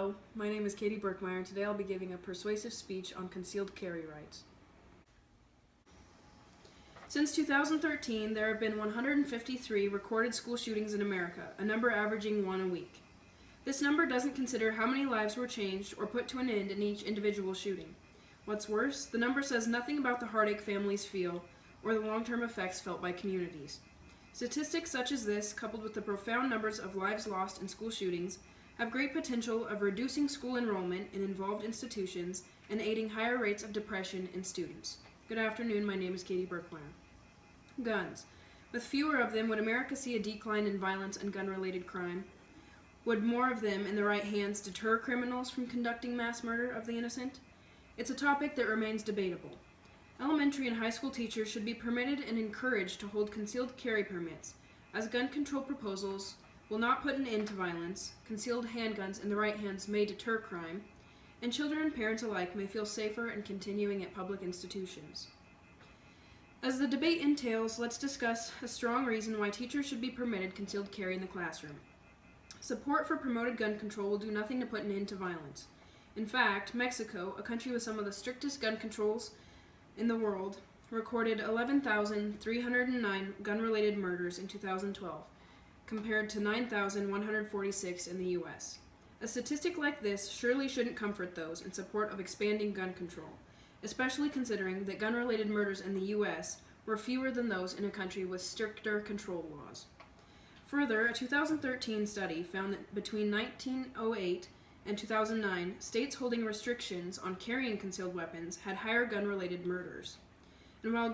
Hello, my name is Katie Berkmeyer, and today I'll be giving a persuasive speech on concealed carry rights. Since 2013, there have been 153 recorded school shootings in America, a number averaging one a week. This number doesn't consider how many lives were changed or put to an end in each individual shooting. What's worse, the number says nothing about the heartache families feel or the long-term effects felt by communities. Statistics such as this, coupled with the profound numbers of lives lost in school shootings, have great potential of reducing school enrollment in involved institutions and aiding higher rates of depression in students. Good afternoon, my name is Katie Berkmeyer. Guns. With fewer of them, would America see a decline in violence and gun-related crime? Would more of them in the right hands deter criminals from conducting mass murder of the innocent? It's a topic that remains debatable. Elementary and high school teachers should be permitted and encouraged to hold concealed carry permits, as gun control proposals will not put an end to violence, concealed handguns in the right hands may deter crime, and children and parents alike may feel safer in continuing at public institutions. As the debate entails, let's discuss a strong reason why teachers should be permitted concealed carry in the classroom. Support for promoted gun control will do nothing to put an end to violence. In fact, Mexico, a country with some of the strictest gun controls in the world, recorded 11,309 gun-related murders in 2012, compared to 9,146 in the U.S. A statistic like this surely shouldn't comfort those in support of expanding gun control, especially considering that gun-related murders in the U.S. were fewer than those in a country with stricter control laws. Further, a 2013 study found that between 1908 and 2009, states holding restrictions on carrying concealed weapons had higher gun-related murders. And while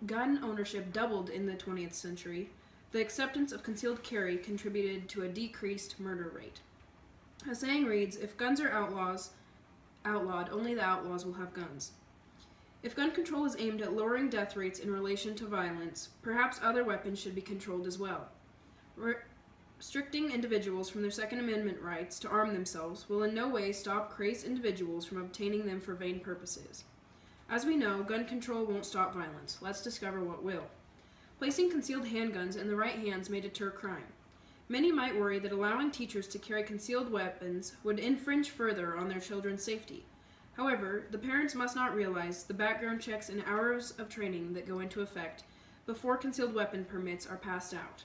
gun ownership doubled in the 20th century, the acceptance of concealed carry contributed to a decreased murder rate. A saying reads, if guns are outlawed, only the outlaws will have guns. If gun control is aimed at lowering death rates in relation to violence, perhaps other weapons should be controlled as well. Restricting individuals from their Second Amendment rights to arm themselves will in no way stop crazed individuals from obtaining them for vain purposes. As we know, gun control won't stop violence. Let's discover what will. Placing concealed handguns in the right hands may deter crime. Many might worry that allowing teachers to carry concealed weapons would infringe further on their children's safety. However, the parents must not realize the background checks and hours of training that go into effect before concealed weapon permits are passed out.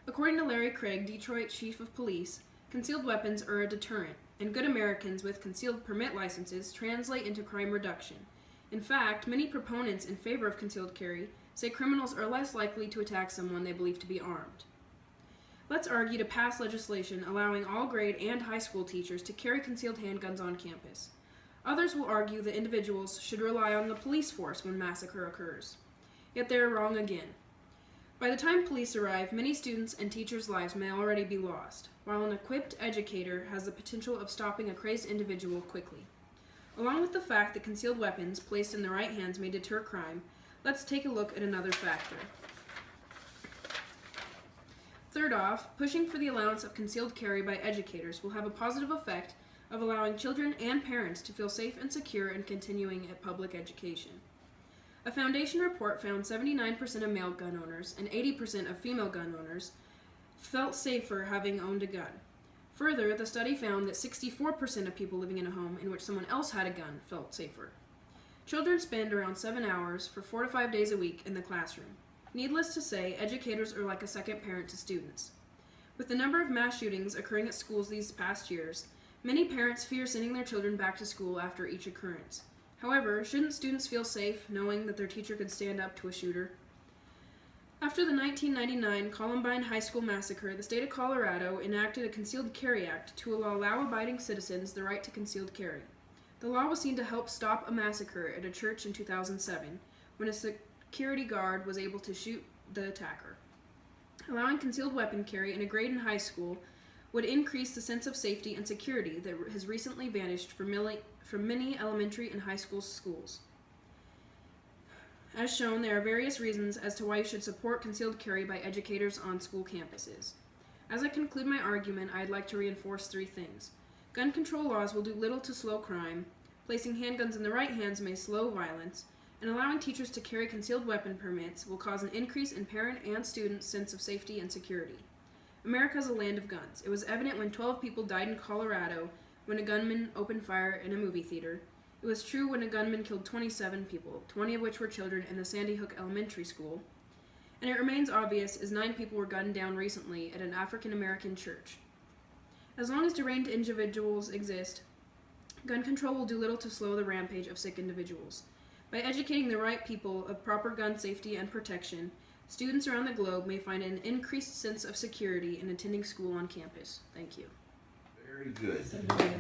According to Larry Craig, Detroit Chief of Police, concealed weapons are a deterrent, and good Americans with concealed permit licenses translate into crime reduction. In fact, many proponents in favor of concealed carry say criminals are less likely to attack someone they believe to be armed. Let's argue to pass legislation allowing all grade and high school teachers to carry concealed handguns on campus. Others will argue that individuals should rely on the police force when massacre occurs. Yet they are wrong again. By the time police arrive, many students' and teachers' lives may already be lost, while an equipped educator has the potential of stopping a crazed individual quickly. Along with the fact that concealed weapons placed in the right hands may deter crime, let's take a look at another factor. Third off, pushing for the allowance of concealed carry by educators will have a positive effect of allowing children and parents to feel safe and secure in continuing at public education. A Foundation report found 79% of male gun owners and 80% of female gun owners felt safer having owned a gun. Further, the study found that 64% of people living in a home in which someone else had a gun felt safer. Children spend around 7 hours for 4 to 5 days a week in the classroom. Needless to say, educators are like a second parent to students. With the number of mass shootings occurring at schools these past years, many parents fear sending their children back to school after each occurrence. However, shouldn't students feel safe knowing that their teacher could stand up to a shooter? After the 1999 Columbine High School massacre, the state of Colorado enacted a Concealed Carry Act to allow law-abiding citizens the right to concealed carry. The law was seen to help stop a massacre at a church in 2007, when a security guard was able to shoot the attacker. Allowing concealed weapon carry in a grade in high school would increase the sense of safety and security that has recently vanished from many elementary and high school schools. As shown, there are various reasons as to why you should support concealed carry by educators on school campuses. As I conclude my argument, I'd like to reinforce 3 things. Gun control laws will do little to slow crime, placing handguns in the right hands may slow violence, and allowing teachers to carry concealed weapon permits will cause an increase in parent and student sense of safety and security. America is a land of guns. It was evident when 12 people died in Colorado when a gunman opened fire in a movie theater. It was true when a gunman killed 27 people, 20 of which were children in the Sandy Hook Elementary School. And it remains obvious as 9 people were gunned down recently at an African American church. As long as deranged individuals exist, gun control will do little to slow the rampage of sick individuals. By educating the right people of proper gun safety and protection, students around the globe may find an increased sense of security in attending school on campus. Thank you. Very good.